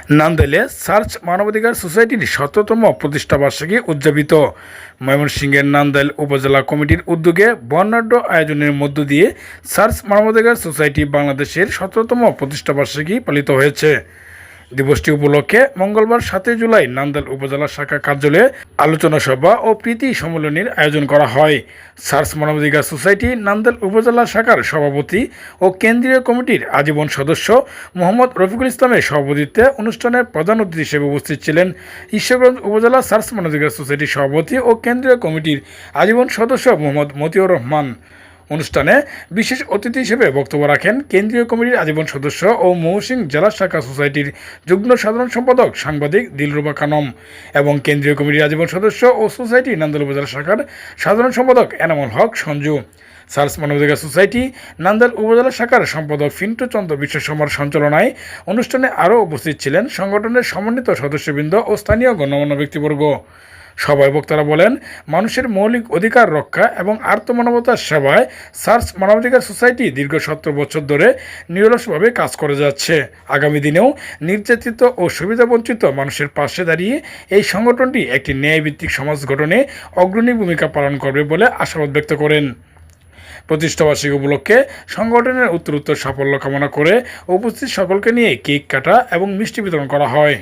নান্দাইলে search মানবাধিকার সোসাইটির ১৭তম প্রতিষ্ঠাবার্ষিকী উদযাপিত। ময়মনসিংহের নান্দাইল উপজেলা কমিটির উদ্যোগে বর্ণাঢ্য আয়োজনের মধ্য দিয়ে সার্চ মানবাধিকার সোসাইটি বাংলাদেশের ১৭তম প্রতিষ্ঠাবার্ষিকী পালিত হয়েছে। দিবসটি উপলক্ষে মঙ্গলবার ৭ জুলাই নান্দাইল উপজেলা শাখা কার্যালয়ে আলোচনা সভা ও প্রীতি সম্মেলনের আয়োজন করা হয়। সার্চ মানবাধিকার সোসাইটি নান্দাইল উপজেলা শাখার সভাপতি ও কেন্দ্রীয় কমিটির আজীবন সদস্য মোহাম্মদ রফিকুল ইসলামের সভাপতিত্বে অনুষ্ঠানের প্রধান অতিথি হিসেবে উপস্থিত ছিলেন ঈশ্বরগঞ্জ উপজেলা সার্চ মানবাধিকার সোসাইটির সভাপতি ও কেন্দ্রীয় কমিটির আজীবন সদস্য মোহাম্মদ মতিউর রহমান। অনুষ্ঠানে বিশেষ অতিথি হিসেবে বক্তব্য রাখেন কেন্দ্রীয় কমিটির আজীবন সদস্য ও ময়মনসিংহ জেলা শাখা সোসাইটির যুগ্ম সাধারণ সম্পাদক সাংবাদিক দিলরুবা খানম এবং কেন্দ্রীয় কমিটির আজীবন সদস্য ও সোসাইটি নান্দাইল উপজেলা শাখার সাধারণ সম্পাদক এনামুল হক সঞ্জু। সার্চ মানবাধিকার সোসাইটি নান্দাইল উপজেলা শাখার সম্পাদক ফিন্টু চন্দ্র বিশ্বশর্মার সঞ্চালনায় অনুষ্ঠানে আরও উপস্থিত ছিলেন সংগঠনের সমন্বিত সদস্যবৃন্দ ও স্থানীয় গণ্যমান্য ব্যক্তিবর্গ। সবাই বক্তারা বলেন, মানুষের মৌলিক অধিকার রক্ষা এবং আর্তমানবতার সেবায় সার্চ মানবাধিকার সোসাইটি দীর্ঘ ১৭ বছর ধরে নিরলসভাবে কাজ করে যাচ্ছে। আগামী দিনেও নির্যাতিত ও সুবিধাবঞ্চিত মানুষের পাশে দাঁড়িয়ে এই সংগঠনটি একটি ন্যায়ভিত্তিক সমাজ গঠনে অগ্রণী ভূমিকা পালন করবে বলে আশাবাদ ব্যক্ত করেন। প্রতিষ্ঠাবার্ষিকী উপলক্ষে সংগঠনের উত্তরোত্তর সাফল্য কামনা করে উপস্থিত সকলকে নিয়ে কেক কাটা এবং মিষ্টি বিতরণ করা হয়।